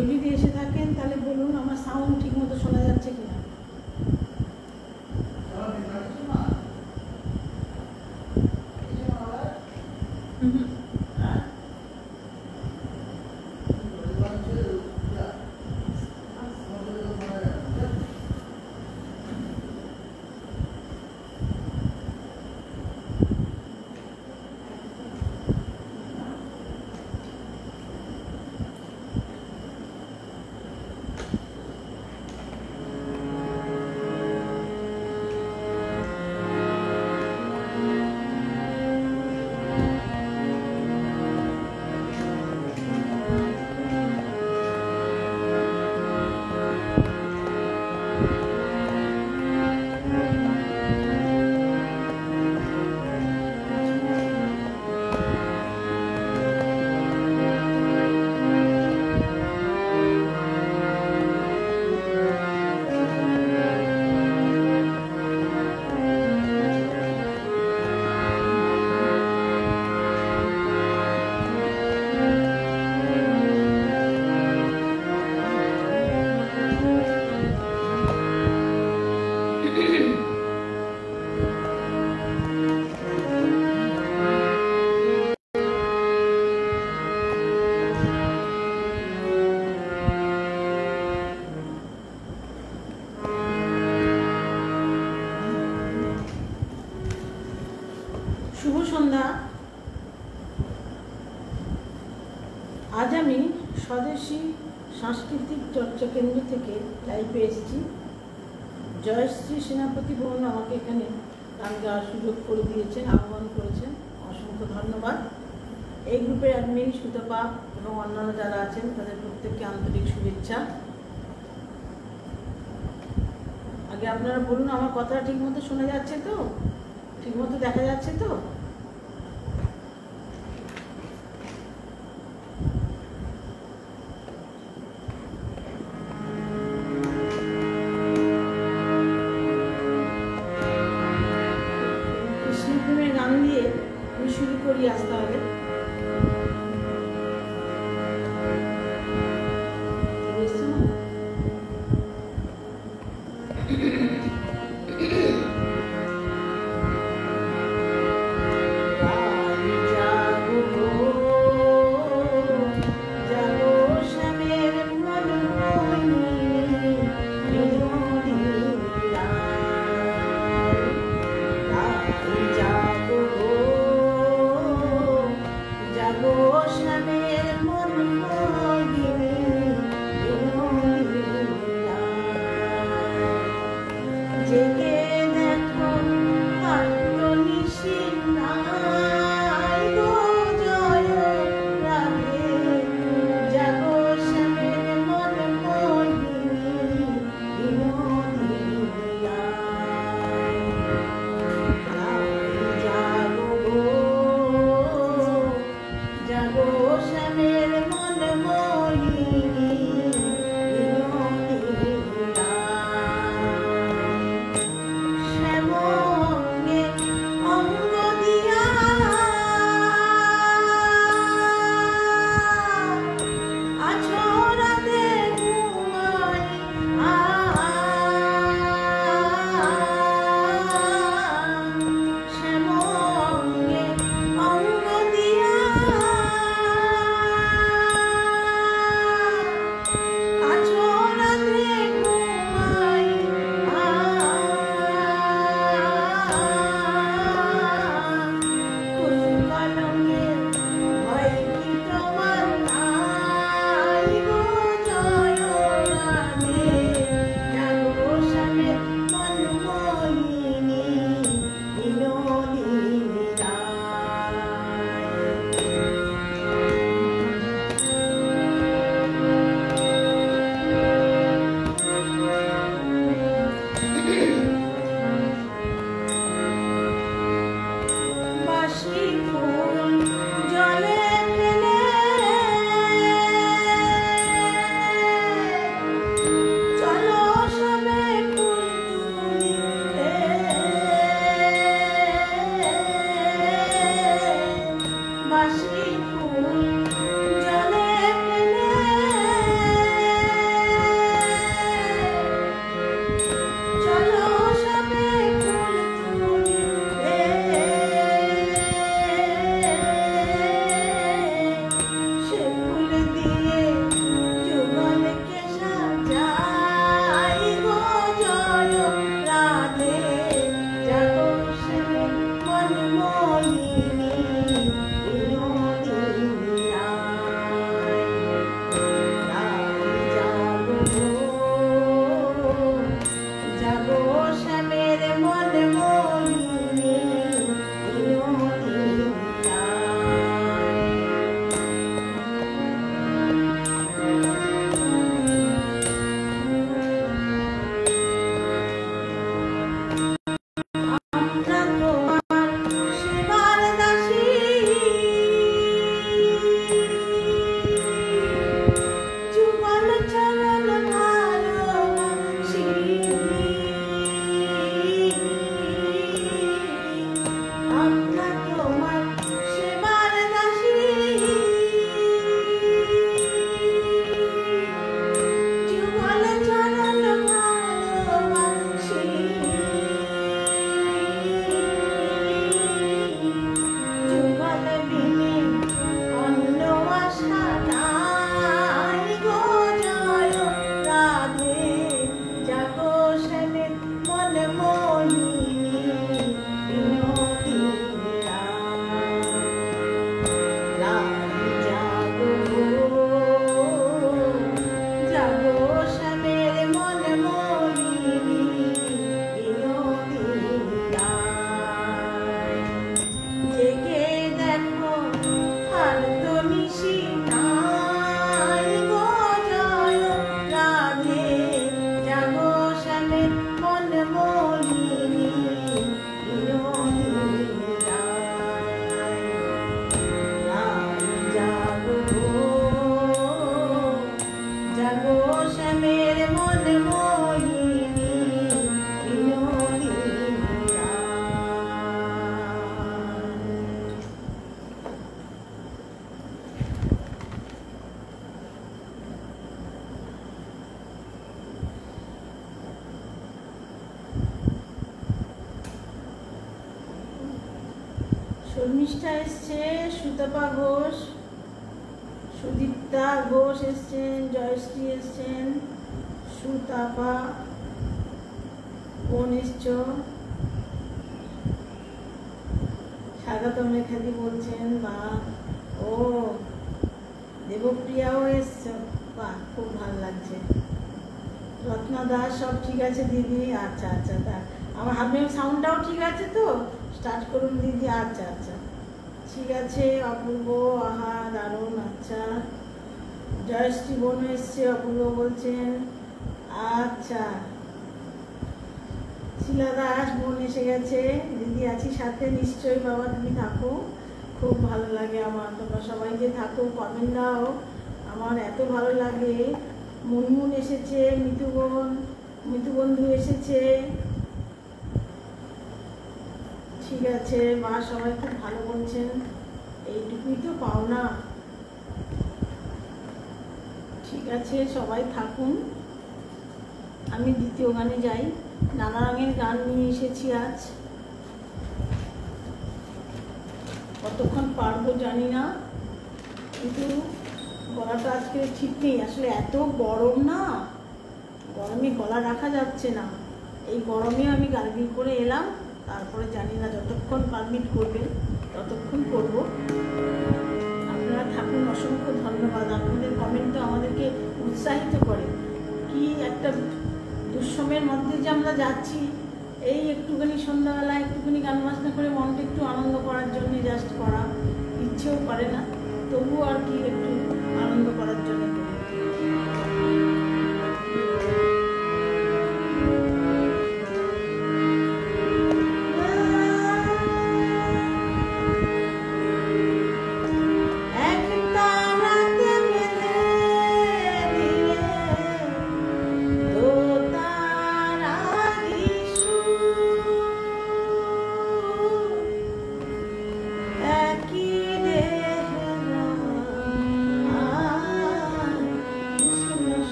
কেউ যদি এসে থাকেন তাহলে বলুন আমার সাউন্ড ঠিক মতো শোনা যাচ্ছে কিনা। শুভ সন্ধ্যা। আজ আমি স্বদেশী সাংস্কৃতিক চর্চা কেন্দ্র থেকে লাইভে এসেছি। জয়শ্রী সেনাপতি ভবন আমাকে এখানে গান গাওয়ার সুযোগ করে দিয়েছেন, আহ্বান করেছেন, অসংখ্য ধন্যবাদ। এই গ্রুপের অ্যাডমিন সুতপা এবং অন্যান্য যারা আছেন তাদের প্রত্যেককে আন্তরিক শুভেচ্ছা। আগে আপনারা বলুন আমার কথা ঠিক মতো শোনা যাচ্ছে তো, ঠিক মতো দেখা যাচ্ছে তো? কৃষ্ণপ্রেমের গান দিয়ে আমি শুরু করি আজ তাহলে। শর্মিষ্ঠা এসছে, সুতপা ঘোষ, সুদীপ্তা ঘোষ এসছেন, জয়শ্রী এসছেন, সুতাপা বোন এসছ, স্বাগতম রেখাদি বলছেন। বা ও দেবপ্রিয়াও এসছ, বাহ খুব ভালো লাগছে। রত্না দাস, সব ঠিক আছে দিদি? আচ্ছা আচ্ছা, তা আমার হাতের সাউন্ডটাও ঠিক আছে তো? স্টার্ট করুন দিদি। আচ্ছা আচ্ছা ঠিক আছে। অপূর্ব, আহা দারুণ, আচ্ছা। জয়শ্রী বোন এসছে, অপূর্ব বলছেন। আচ্ছা, শিলা দাস বোন এসে গেছে। দিদি আছি সাথে, নিশ্চয়ই বাবা তুমি থাকো, খুব ভালো লাগে আমার, তোমরা সবাই যে থাকো, কমেন্ট দাও, আমার এত ভালো লাগে। মুনমুন এসেছে, মিতু বন্ধু এসেছে, ঠিক আছে। মা সবাই খুব ভালো বলছেন, এইটুকুই তো পাওনা। ঠিক আছে, সবাই থাকুন। আমি দ্বিতীয় গানে যাই। নানা রঙের গান নিয়ে এসেছি আজ, কতক্ষণ পারবো জানি না, কিন্তু গলাটা আজকে ঠিক নেই। আসলে এত গরম না, গরমে গলা রাখা যাচ্ছে না। এই গরমে আমি গার্গিল করে এলাম, তারপরে জানি না যতক্ষণ পারমিট করবে ততক্ষণ করব। আপনারা থাকুন, অসংখ্য ধন্যবাদ। আপনাদের কমেন্ট তো আমাদেরকে উৎসাহিত করে। কি একটা দুঃসময়ের মধ্যে যে আমরা যাচ্ছি, এই একটুখানি সন্ধ্যাবেলা একটুখানি গান বাজনা করে মনটা একটু আনন্দ করার জন্য জাস্ট করা, ইচ্ছেও করে না, তবু আর কি একটু আনন্দ করার জন্য করি।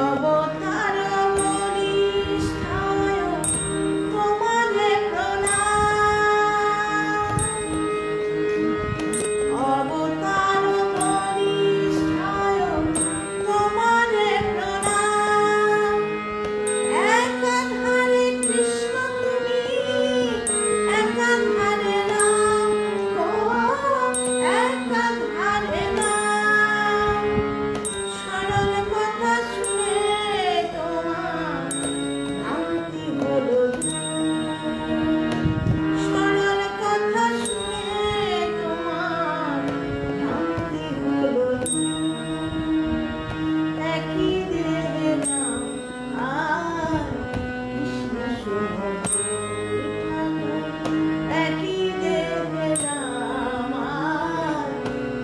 অবতার বলিষ্ঠায় একই দেহে আমার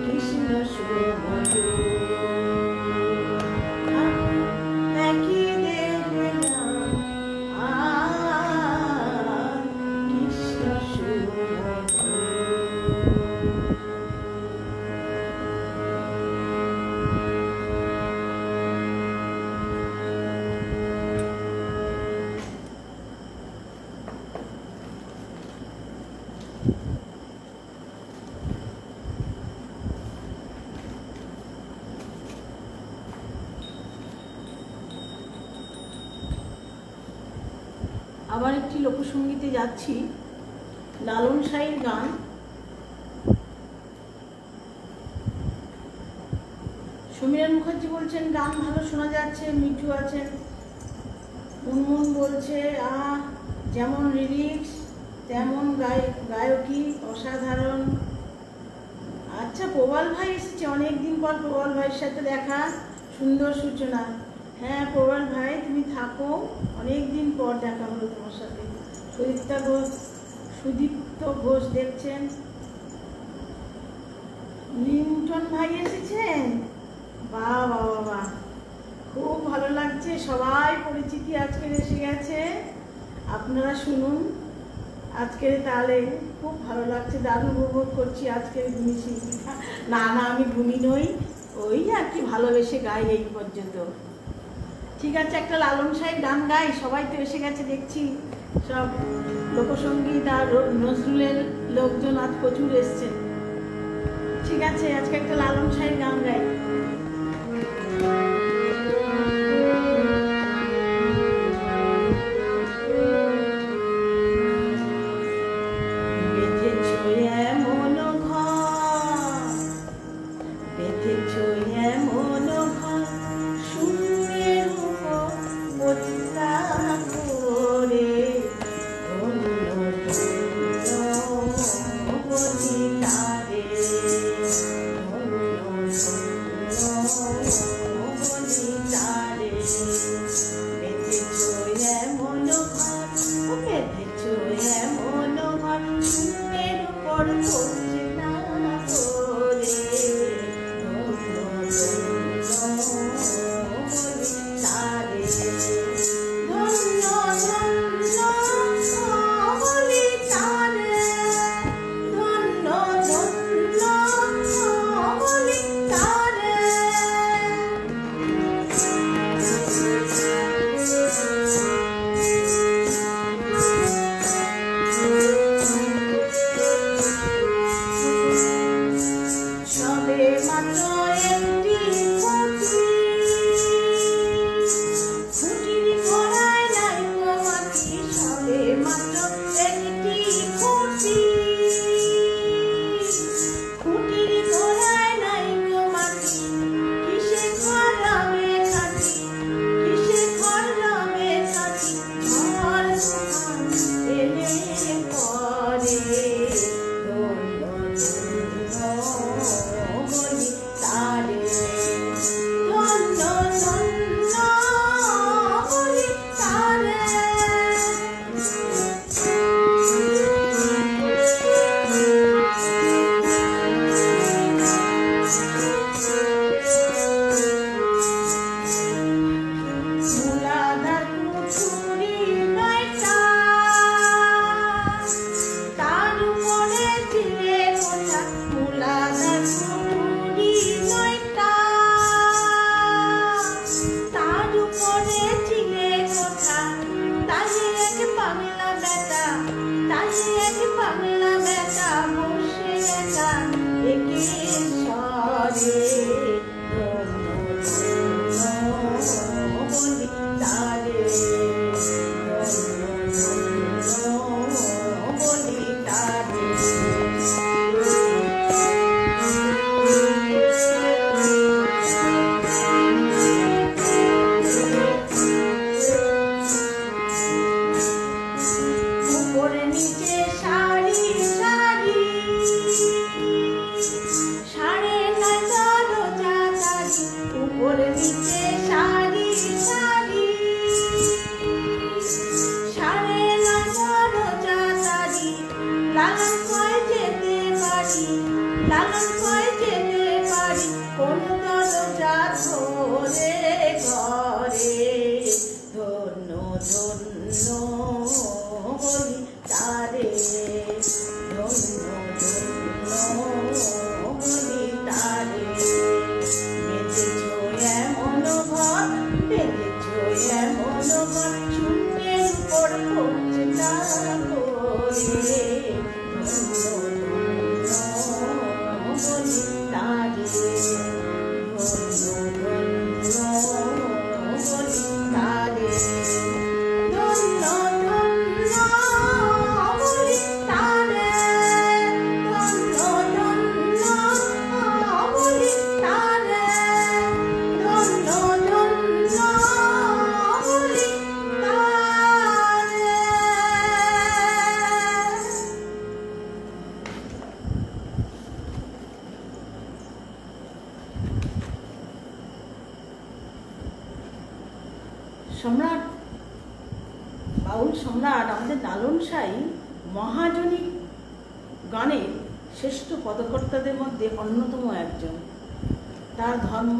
কৃষ্ণ সুমধুর, একই দেহে আমার কৃষ্ণ সুমধুর। আবার একটি লোকসঙ্গীতে যাচ্ছি, লালন সাঁইয়ের গান। সমীরণ মুখার্জি বলছেন গান ভালো শোনা যাচ্ছে, মিঠু আছেন, মুনমুন বলছে যেমন লিরিক্স তেমন গায়কী অসাধারণ। আচ্ছা, প্রবাল ভাই এসেছে অনেকদিন পর, প্রবাল ভাইয়ের সাথে দেখা, সুন্দর সূচনা। হ্যাঁ প্রবাল ভাই তুমি থাকো, অনেকদিন পর দেখা হলো তোমার সাথে। সুদীপ্ত ঘোষ দেখছেন, লিন্টন ভাই এসেছেন, বাহ বাহ বাহ, খুব ভালো লাগছে। সবাই পরিচিতি আজকের এসে গেছে, আপনারা শুনুন আজকের, তাহলে খুব ভালো লাগছে, দারুণ উপভোগ করছি আজকের গুণী শিল্পীটা। না না আমি গুণী নই, ওই আর কি ভালোবেসে গাই এই পর্যন্ত। ঠিক আছে, একটা লালন সাঁইয়ের গান গাই, সবাই তো এসে গেছে দেখছি, সব লোকসঙ্গীত আর নজরুলের লোকজন আজ প্রচুর এসছে। ঠিক আছে, আজকে একটা লালন সাঁইয়ের গান গাই। কয় যেতে পারি কোন দরজা ধরে ঘরে, ধন্য ধন্য বলি তারে, ধন্য ধন্য বলি তারে। বেঁধেছ এমন ঘর, বেঁধেছ এমন ঘর, শূন্যের উপর পড়ছে না করে, ধন্য ধন্য বলি তারে, ধন্য ধন্য বলি তারে, ধন্য ধন্য বলি তারে, ধন্য ধন্য বলি তারে, ধন্য ধন্য বলি তারে। সম্রাট, বাউল সম্রাট আমাদের লালন সাঁই মহাজনী গানের শ্রেষ্ঠ পদকর্তাদের মধ্যে অন্যতম একজন। তার ধর্ম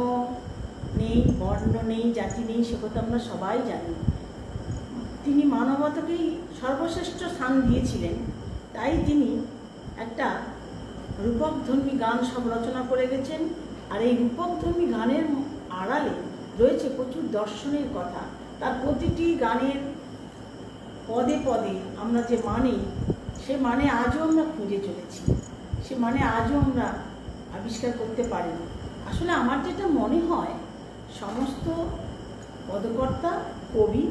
নেই, বর্ণ নেই, জাতি নেই, সে কথা আমরা সবাই জানি। তিনি মানবতাকেই সর্বশ্রেষ্ঠ স্থান দিয়েছিলেন, তাই তিনি একটা রূপকধর্মী গান সব রচনা করে গেছেন। আর এই রূপকধর্মী গানের আড়ালে রয়েছে প্রচুর দর্শনের কথা। তার প্রতিটি গানের পদে পদে আমরা যে মানে, সে মানে আজও আমরা খুঁজে চলেছি, সে মানে আজও আমরা আবিষ্কার করতে পারিনি। আসলে আমার যেটা মনে হয়, সমস্ত পদকর্তা, কবি,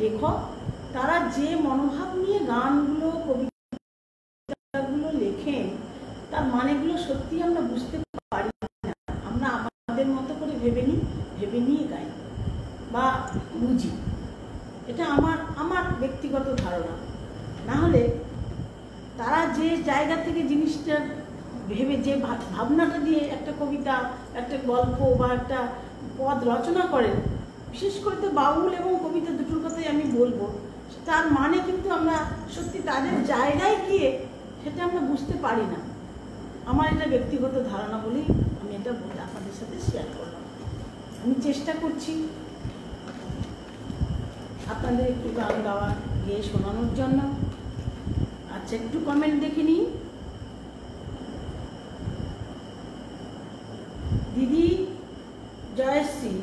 লেখক, তারা যে মনোভাব নিয়ে গানগুলো, কবিতাগুলো লেখেন, তার মানেগুলো সত্যি আমরা বুঝতে পারি না। আমরা আমাদের মতো করে ভেবে নিয়ে গাই বা বুঝি। এটা আমার ব্যক্তিগত ধারণা। না হলে তারা যে জায়গা থেকে জিনিসটা ভেবে, যে ভাবনাটা দিয়ে একটা কবিতা, একটা গল্প বা একটা পদ রচনা করেন, বিশেষ করে তো বাউল এবং কবিতা দুটোর কথাই আমি বলবো, তার মানে কিন্তু আমরা সত্যি তাদের জায়গায় গিয়ে সেটা আমরা বুঝতে পারি না। আমার এটা ব্যক্তিগত ধারণা বলেই আমি এটা আপনাদের সাথে শেয়ার করলাম। আমি চেষ্টা করছি আপনাদের একটু গান গাওয়া গিয়ে শোনানোর জন্য। আচ্ছা, একটু কমেন্ট দেখে নিই। দিদি জয়শ্রী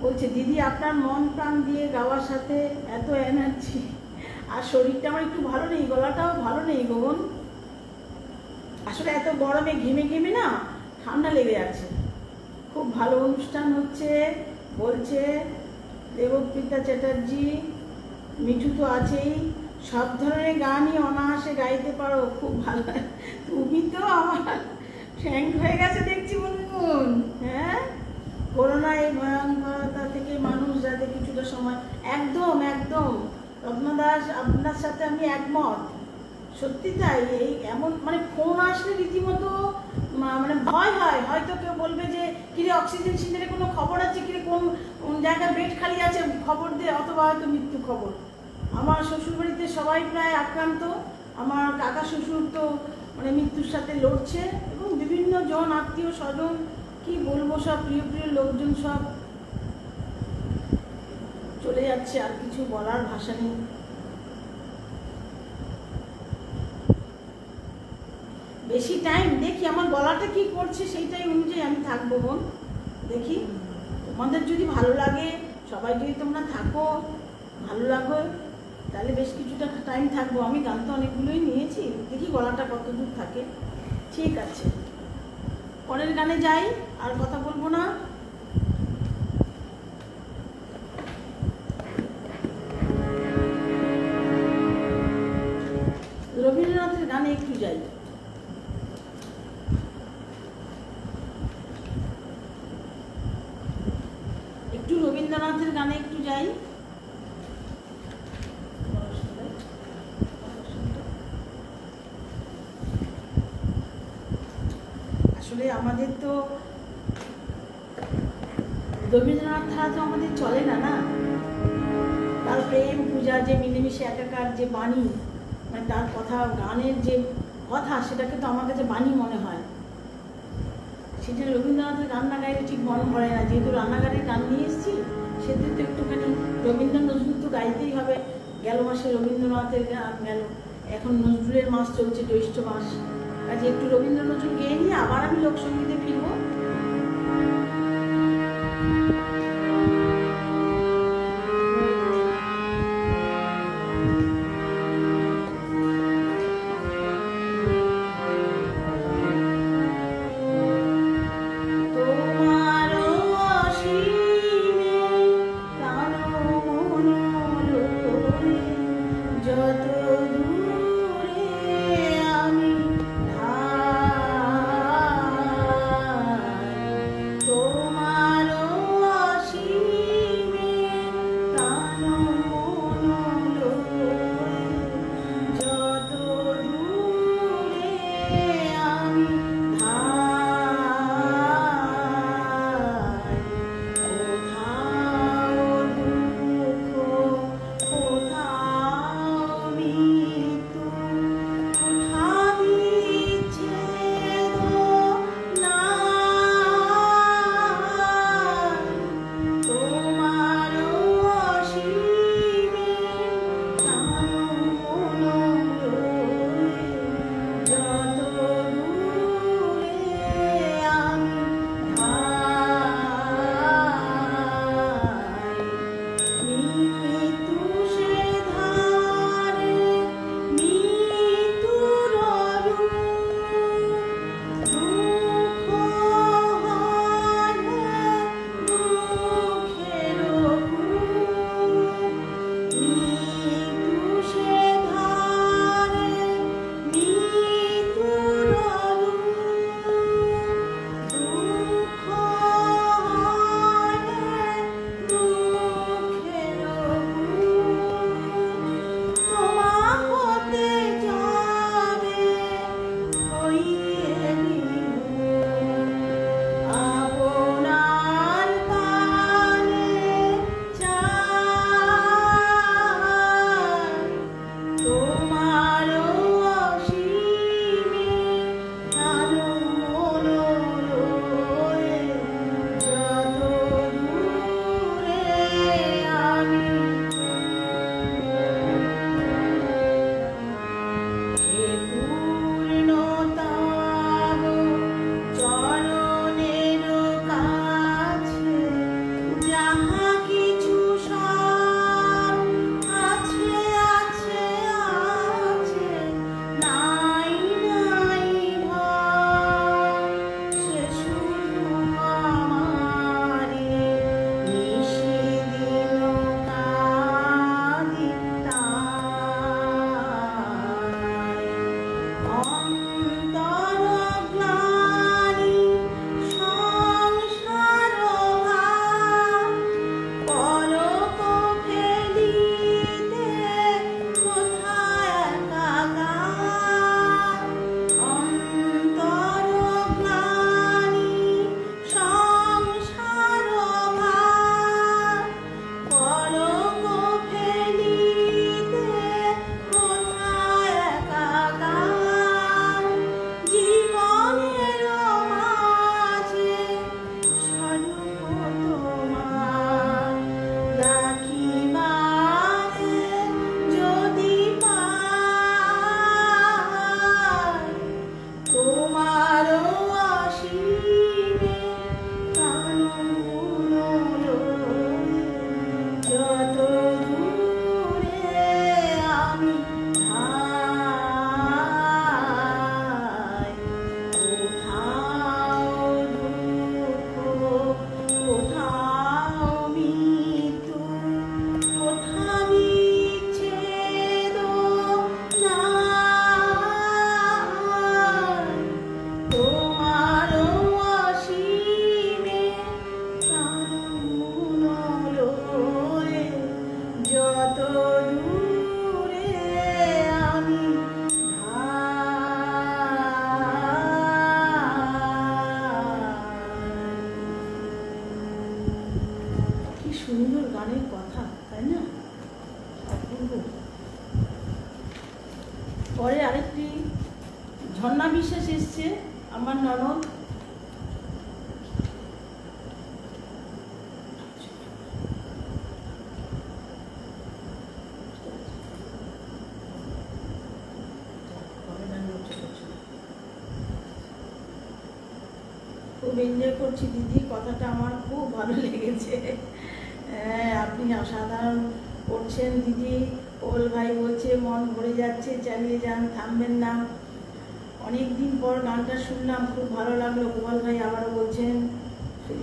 বলছে, দিদি আপনার মন প্রাণ দিয়ে গাওয়ার সাথে এত এনার্জি, আর শরীরটা আমার একটু ভালো নেই, গলাটাও ভালো নেই গগন। আসলে এত গরমে ঘেমে ঘেমে না ঠান্ডা লেগে যাচ্ছে। খুব ভালো অনুষ্ঠান হচ্ছে বলছে দেবপ্রীতা চ্যাটার্জি। মিঠু তো আছেই, সব ধরনের গানই অনায়াসে গাইতে পারো, খুব ভালো। তুমি তো আমার ফ্যান হয়ে গেছে দেখছি বুনবুন। হ্যাঁ, করোনা এই ভয়ঙ্করতা থেকে মানুষ যাতে কিছুটা সময়, একদম একদম রত্নদাস, আপনার সাথে আমি একমত। সত্যি তাই। এই এমন মানে ফোন আসলে রীতিমতো মানে ভয় হয়। হয়তো কেউ বলবে যে কিরে অক্সিজেন সিলিন্ডারে কোনো খবর আছে, কিরে কোন জায়গায় বেড খালি আছে, খবর দে, অথবা হয়তো মৃত্যু খবর। আমার শ্বশুরবাড়িতে সবাই প্রায় আক্রান্ত। আমার কাকা শ্বশুর তো মানে মৃত্যুর সাথে লড়ছে, এবং বিভিন্ন জন, আত্মীয় স্বজন, কি বলবো, সব প্রিয় প্রিয় লোকজন সব চলে যাচ্ছে। আর কিছু বলার ভাষা নেই। বেশি টাইম দেখি আমার গলাটা কি করছে, সেইটাই অনুযায়ী আমি থাকবো বোন। দেখি তোমাদের যদি ভালো লাগে, সবাই যদি তোমরা থাকো, ভালো লাগো, তাহলে বেশ কিছুটা টাইম থাকবো। আমি গান তো অনেকগুলোই নিয়েছি, দেখি গলাটা কত দূর থাকে। ঠিক আছে, পরের গানে যাই, আর কথা বলবো না। রবীন্দ্রনাথের গানে একটু যাই। রবীন্দ্রনাথের গানে একটু যাই। আসলে আমাদের তো রবীন্দ্রনাথ ছাড়া তো আমাদের চলে না। তার প্রেম, পূজা, যে মিলেমিশে একাকার যে বাণী, মানে তার কথা, গানের যে কথা, সেটাকে তো আমার কাছে বাণী মনে হয়। সেটা রবীন্দ্রনাথের গান না গাইলে ঠিক মন ভরে না, যেহেতু রান্নাঘরে গান নিয়ে এসেছি সেটা তো একটুখানি রবীন্দ্র নজরুল তো গাইতেই হবে। গেল মাসে রবীন্দ্রনাথের গান গেল, এখন নজরুলের মাস চলছে, জ্যৈষ্ঠ মাস, কাজে একটু রবীন্দ্র নজরুল গেয়ে নিয়ে আবার আমি লোকসঙ্গীতে ফিরবো। সুন্দর গানের কথা, তাই না? অপূর্ব। পরে আরেকটি ঝর্ণা বিশ্বাস এসছে, আমার ননদ, খুব এনজয় করছি দিদি, কথাটা আমার খুব ভালো লেগেছে। আপনি অসাধারণ করছেন দিদি। ওল ভাই বলছে মন ভরে যাচ্ছে, চালিয়ে যান, থামবেন না। অনেক দিন পর গানটা শুনলাম, খুব ভালো লাগলো। গোপাল ভাই আবারও বলছেন,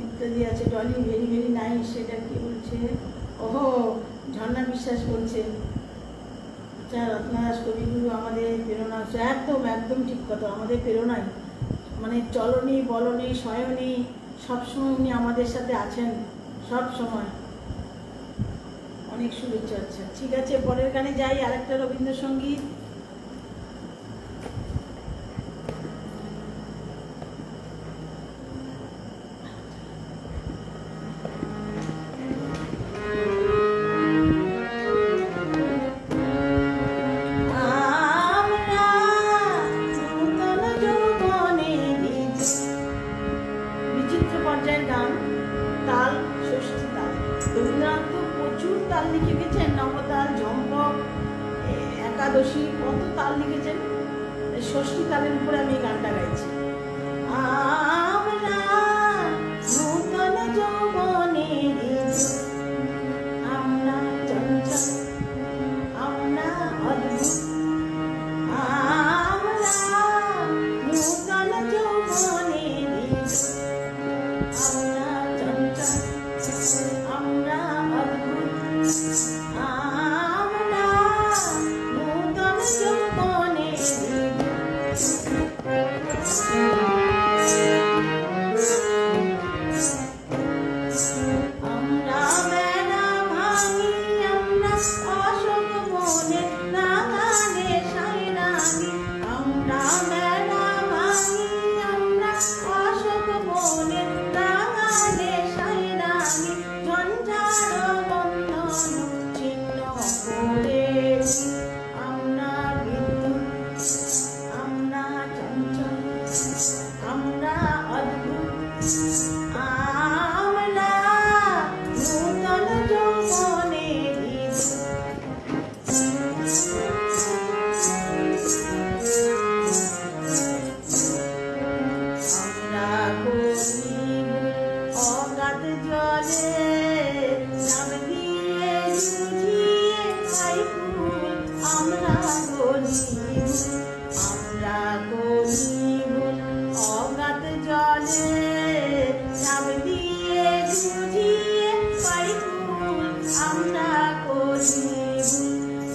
ইত্যাদি আছে। Dolly very very nice. সেটা কি বলছে? ওহো, ঝর্ণা বিশ্বাস বলছে। আচ্ছা, রত্না দাস কবিগুরু আমাদের প্রেরণা। একদম একদম ঠিক কথা, আমাদের প্রেরণাই। মানে চলনি বলনি শয়নি সবসময় উনি আমাদের সাথে আছেন, সব সময়। অনেক শুভেচ্ছা। আচ্ছা ঠিক আছে, পরের গানে যাই। আরেকটা রবীন্দ্রসঙ্গীত। বিচিত্র পর্যায়ের গান, তাল ষষ্ঠী তাল। রবীন্দ্রনাথ তো প্রচুর তাল লিখে গেছেন, নবতাল, ঝম্পক, একাদশী, কত তাল লিখেছেন। ষষ্ঠী তালের উপরে আমি এই গানটা গাইছি। আমরা নূতন যৌবনের, আমরা চঞ্চল, আমরা অদ্ভুত, আমরা নূতন যৌবনের, আমরা চঞ্চল, আমরা অদ্ভুত, আমরা নূতন যৌবনের। আমরা বেড়া ভাঙি, আমরা অশোক বনে নাগানে সাইরানি। আমরা বেড়া ভাঙি, আমরা অশোক বনে নাগানে সাইরানি। ঝঞ্ঝার বন্ধন ছিন্ন করে আমরা বিদ্যুৎ, আমরা চঞ্চল, আমরা অদ্ভুত, আমরা নূতন যৌবনের। আমরা গরিব অগাধ জলে নাম দিয়ে জুঝিয়ে খাই ফুল। আমরা গরিব, আমরা গরিব অগাধ জলে নাম দিয়ে জুঝিয়ে খাই ফুল। আমরা গরিব,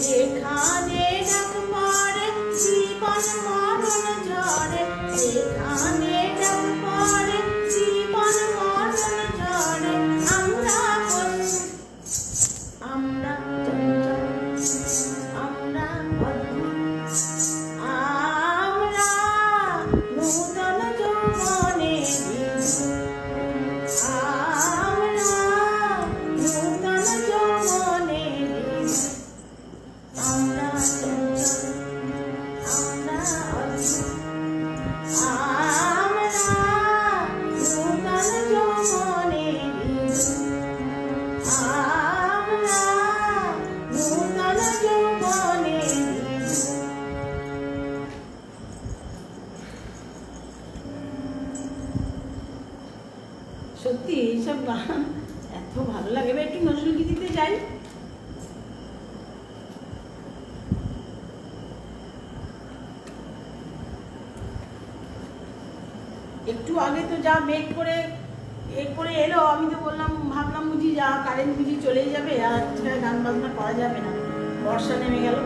যেখানে ডাক পড়ে জীবন মরণ ঝরে, যেখানে ডাক পড়ে জীবন মরণ ঝরে। আমরা আমরা চঞ্চল, আমরা অদ্ভুত, আমরা নূতন যৌবনের, আমরা নূতন যৌবনের। আমরা চঞ্চল, আমরা অদ্ভুত, আমরা নূতন যৌবনের, আমরা নূতন যৌবনের। সত্যি এইসব গান এত ভালো লাগে। এবার একটু নজরুল গীতিতে যাই। একটু আগে তো যা মেঘ করে এলো, আমি তো বললাম, ভাবলাম বুঝি যা কারেন্ট বুঝি চলেই যাবে, আর আজকে গান বাজনা করা যাবে না, বর্ষা নেমে গেল।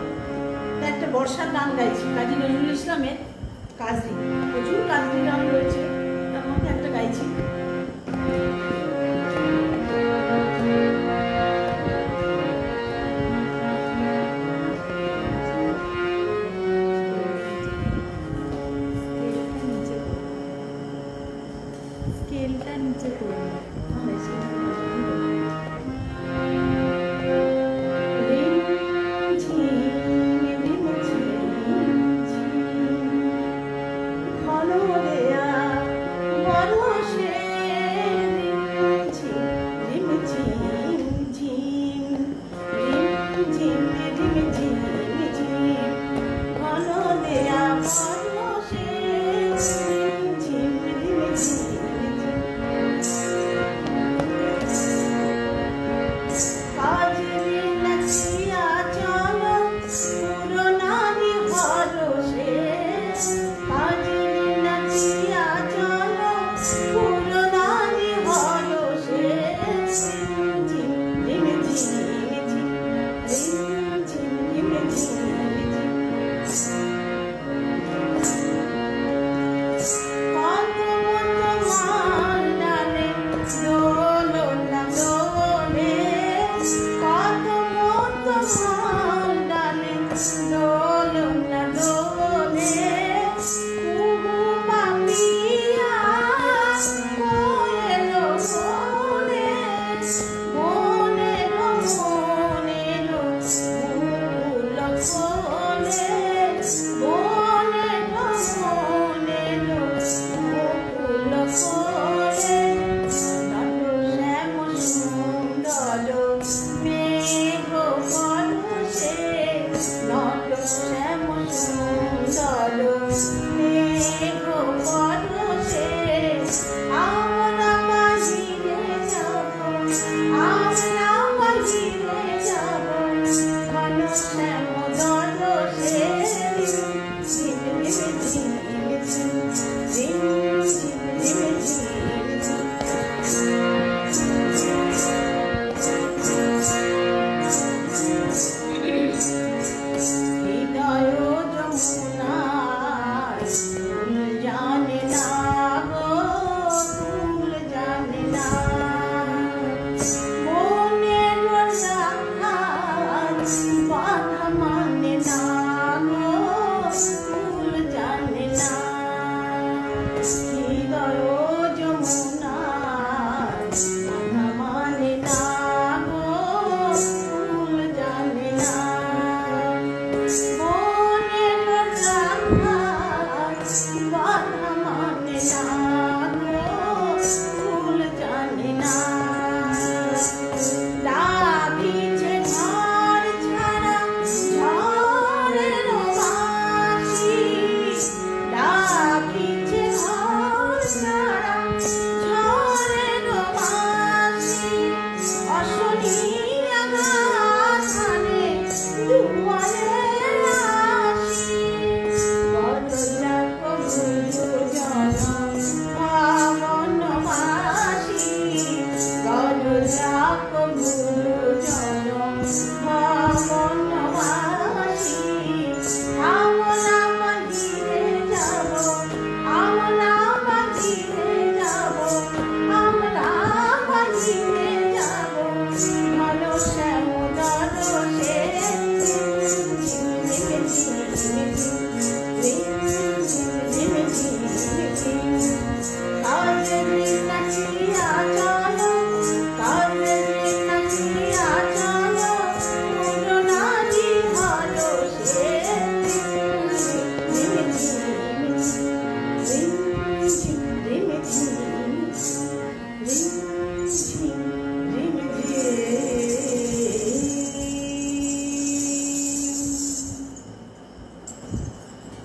তা একটা বর্ষার গান গাইছি, কাজী নজরুল ইসলামের কাজী। প্রচুর কাজী গান রয়েছে, তার মধ্যে একটা গাইছি। স্কেলটা নিচে করুন। ঘন দেয়া বরষে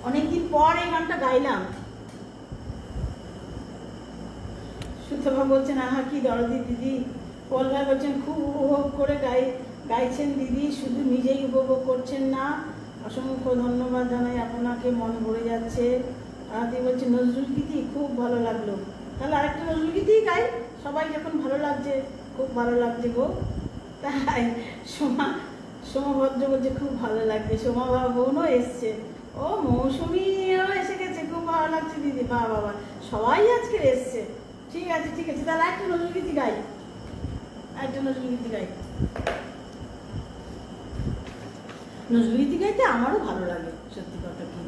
অনেকদিন পর এই গানটা গাইলাম। সুতপা বলছেন আহা কি দরদি দিদি, পল ভাই বলছেন খুব উপভোগ করে গাইছেন দিদি, শুধু নিজেই উপভোগ করছেন না, অসংখ্য ধন্যবাদ জানাই আপনাকে, মন ভরে যাচ্ছে। আদি বলছে নজরুল গীতি খুব ভালো লাগলো, তাহলে আরেকটা নজরুল গীতি গাই, সবাই যখন ভালো লাগছে, খুব ভালো লাগছে গো। তাই সোমাভদ্র বলছে খুব ভালো লাগছে, সোমা বোনও এসছে, ও মৌসুমীও এসে গেছে, খুব ভালো লাগছে দিদি, বা বাবা সবাই আজকে এসছে। ঠিক আছে ঠিক আছে, তাহলে একটা নজরুল গীতি গাই, একটা নজরুল গীতি গাই। নজরুল গীতি গাইতে আমারও ভালো লাগে, সত্যি কথা কি।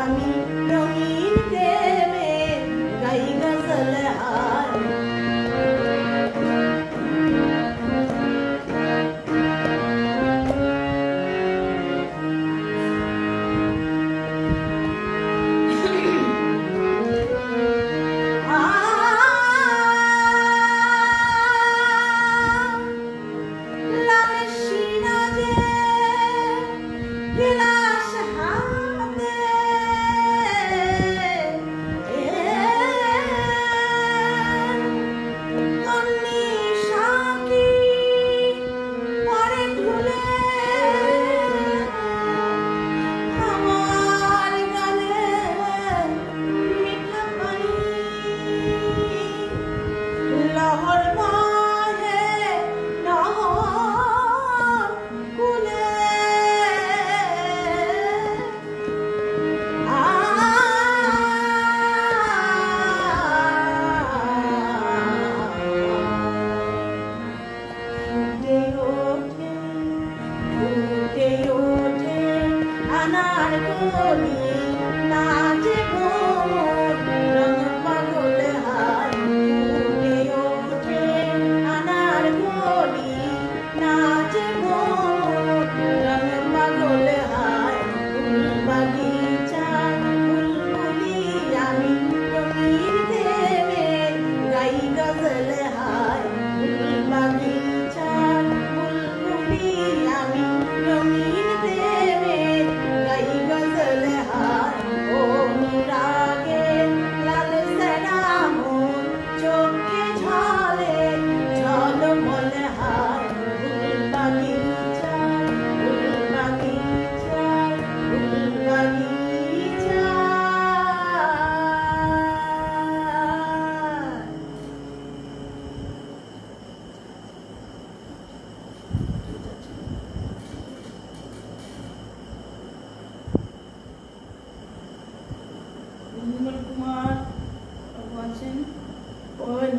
আমি রঙিন প্রেমে গাই গজল হায়।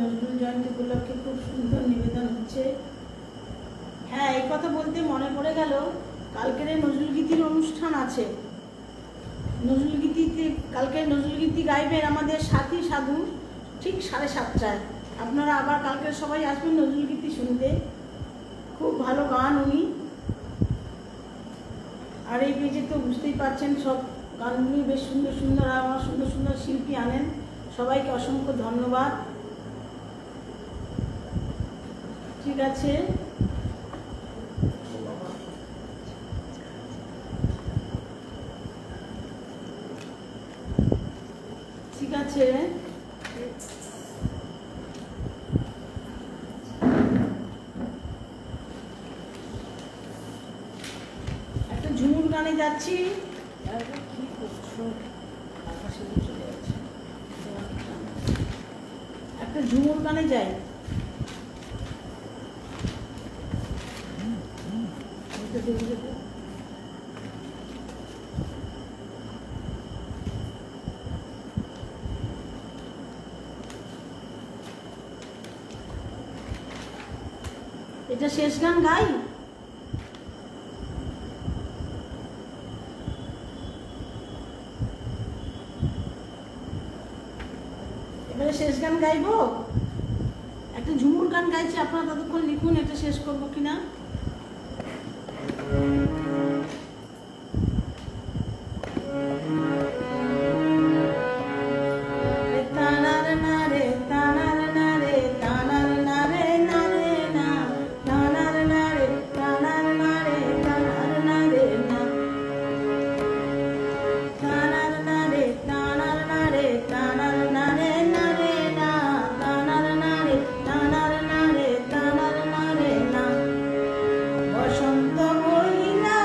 নজরুল জয়ন্তী উপলক্ষে খুব সুন্দর নিবেদন হচ্ছে। হ্যাঁ, এই কথা বলতে মনে পড়ে গেল, কালকের নজরুল গীতির অনুষ্ঠান আছে। কালকে নজরুল গীতি গাইবেন আমাদের সাথী সাধু ঠিক 7:30টায়। আপনারা আবার কালকে সবাই আসবেন নজরুল গীতি শুনতে, খুব ভালো গান উনি। আর এই পেজে তো বুঝতেই পারছেন সব গানগুলি বেশ সুন্দর সুন্দর, আমার সুন্দর সুন্দর শিল্পী আনেন। সবাইকে অসংখ্য ধন্যবাদ। ঠিক আছে, ঠিক আছে। একটা ঝুমুর গানে যাচ্ছি। কি করছো? একটা ঝুমুর গানে যাই। এটা শেষ গান গাই। এবারে শেষ গান গাইবো। একটা ঝুমুর গান গাইছি, আপনারা ততক্ষণ লিখুন এটা শেষ করবো কিনা। বসন্ত বইলা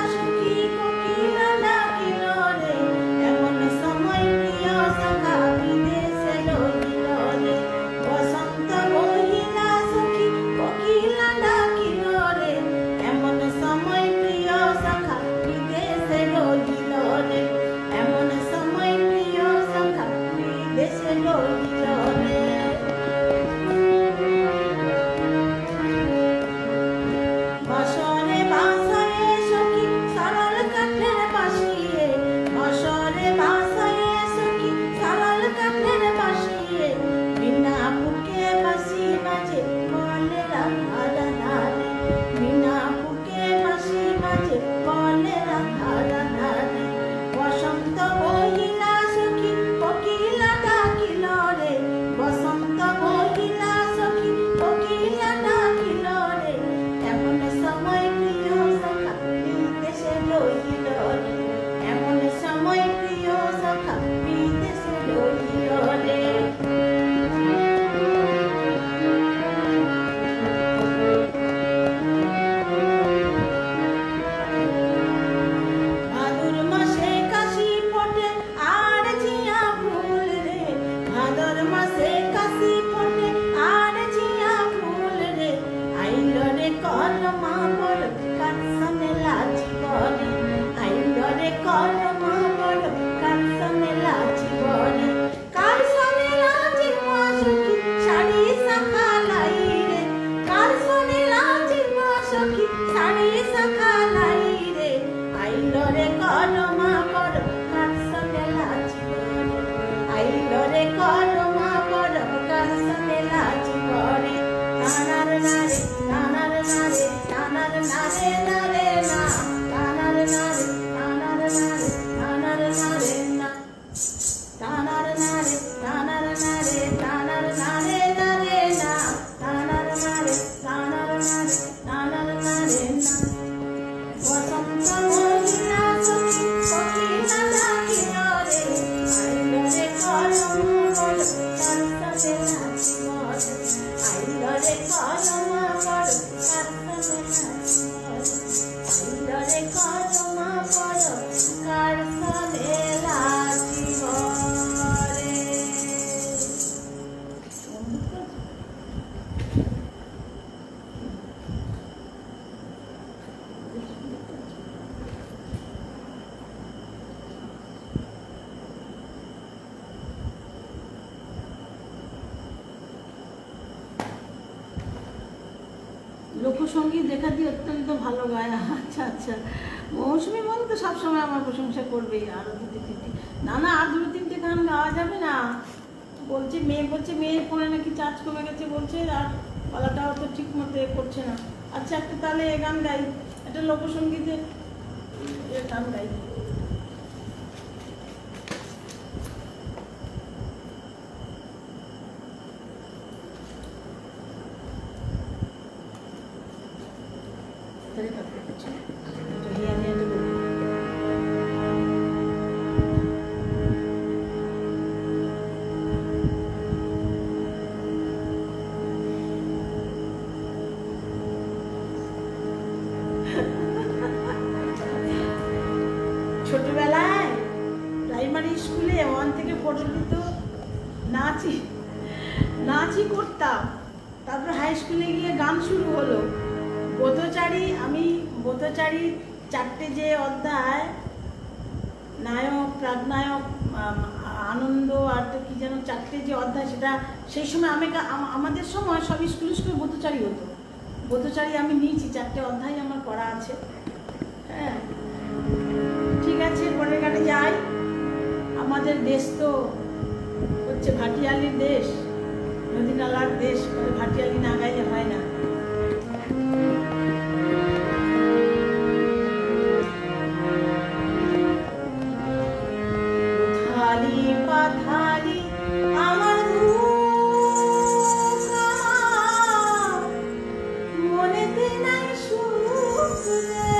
লোকসঙ্গীত দেখা দিয়ে অত্যন্ত ভালো গায়। আচ্ছা আচ্ছা, মৌসুমি মন তো সবসময় আমার প্রশংসা করবেই। আরও দুটি তিনটি, না না, আর দুটো তিনটে গান গাওয়া যাবে না বলছে। মেয়ের ফোনে নাকি চার্জ কমে গেছে বলছে, আর গলাটাও তো ঠিক মতো করছে না। আচ্ছা, একটা তাহলে এ গান গাই, একটা লোকসঙ্গীতের গান গাই। ছোটবেলায় প্রাইমারি স্কুলে 1 থেকে 4 পর্যন্ত নাচই করতাম। তারপর হাই স্কুলে গিয়ে গান শুরু হলো। আমি বোধচারী 4টে যে অধ্যায়, নায়ক, প্রাগনায়ক, আনন্দ, আর তো কি যেন 4টে যে অধ্যায়, সেটা সেই সময় আমাদের সময় সব স্কুলে বোধচারী হতো। বোধচারী আমি নিয়েছি, 4টে অধ্যায় আমার পড়া আছে। হ্যাঁ, ঠিক আছে, পরের গানে যাই। আমাদের দেশ তো হচ্ছে ভাটিয়ালির দেশ, নদী নালার দেশ, ভাটিয়ালি না গাইলে হয় না। উথালি পাথালি আমার মনেতে নাই সুখ রে,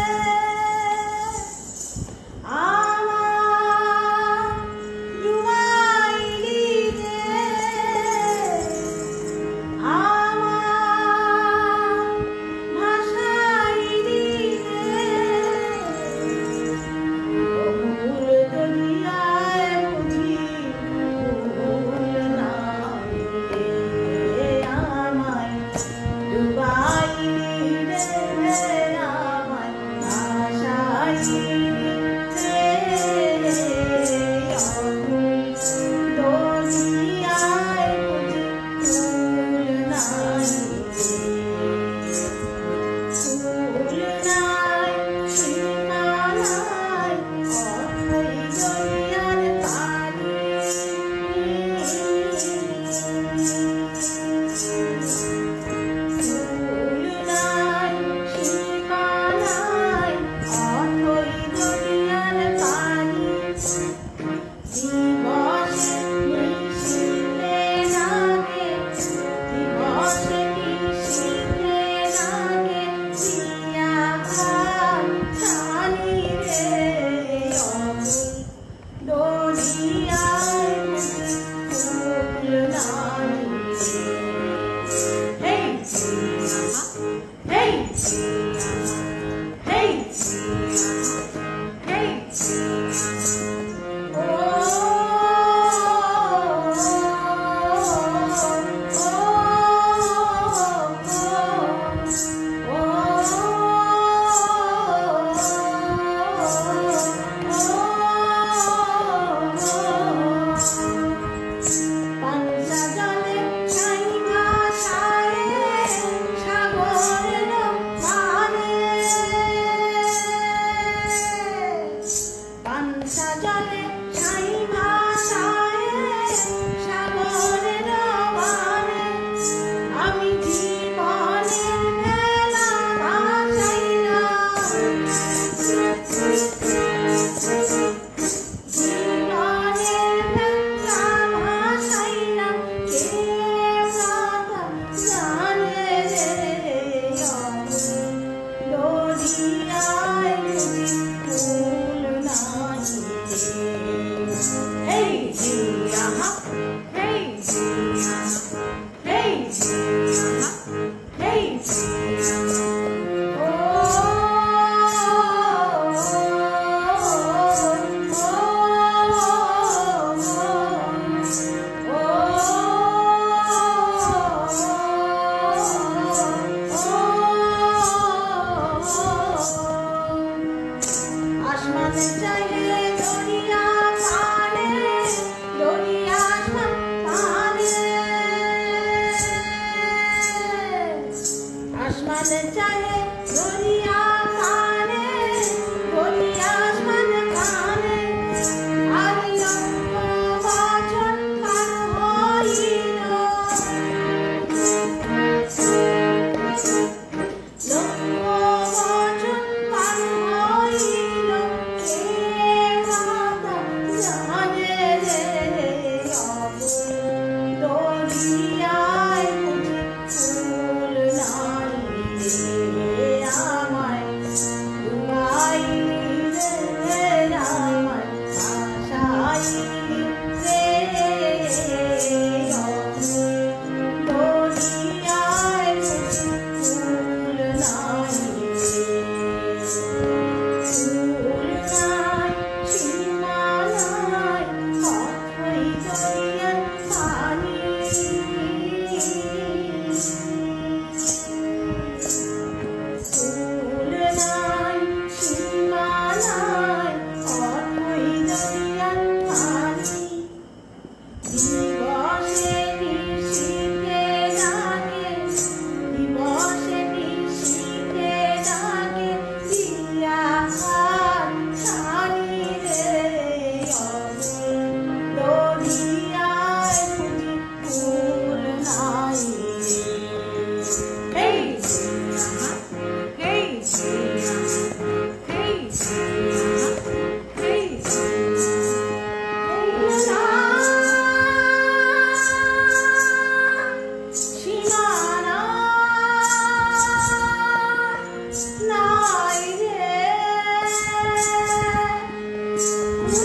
ঠিক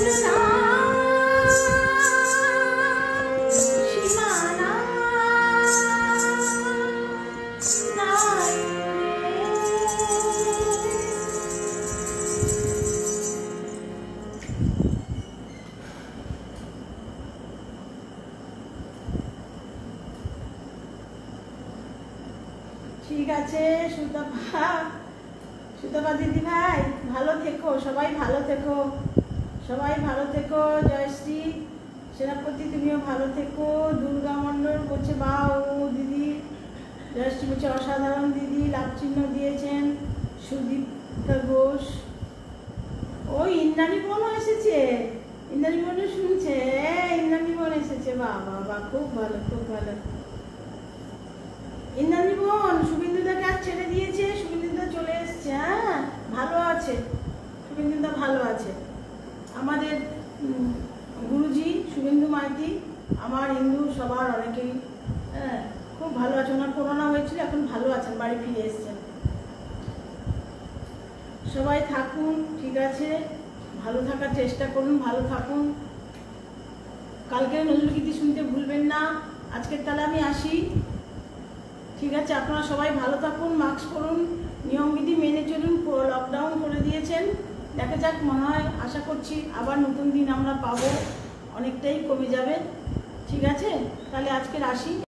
আছে সুতপা দিদি ভাই, ভালো থেকো, সবাই ভালো থেকো, সবাই ভালো থেকো। জয়শ্রী সেনাপতি তুমিও ভালো থেকো। দুর্গা মণ্ডল বলছে বা ও দিদি। জয়শ্রী বলছে অসাধারণ দিদি, লাভ চিহ্ন দিয়েছেন। সুদীপ্তা ঘোষ, ও ইন্দ্রাণী বোনও এসেছে, ইন্দ্রাণী বোনও শুনছে, ইন্দ্রাণী বোন এসেছে, বাহ বাহ বাহ, খুব ভালো খুব ভালো। ইন্দ্রাণী বোন শুভেন্দুদাকে আজ ছেড়ে দিয়েছে, শুভেন্দুদা চলে এসছে, হ্যাঁ ভালো আছে, শুভেন্দুদা ভালো আছে। আমাদের গুরুজি শুভেন্দু মাইতি, আমার হিন্দু সবার অনেকেই, হ্যাঁ খুব ভালো আছে। ওনার করোনা হয়েছিল, এখন ভালো আছেন, বাড়ি ফিরে এসছেন। সবাই থাকুন, ঠিক আছে, ভালো থাকার চেষ্টা করুন, ভালো থাকুন। কালকের নজরুলগীতি শুনতে ভুলবেন না। আজকের তাহলে আমি আসি, ঠিক আছে। আপনারা সবাই ভালো থাকুন, মাস্ক পরুন, নিয়মবিধি মেনে চলুন। লকডাউন করে দিয়েছেন, দেখা যাক, মনে হয় আশা করছি আবার নতুন দিন আমরা পাবো, অনেকটাই কমে যাবে, ঠিক আছে। তাহলে আজকের আসি।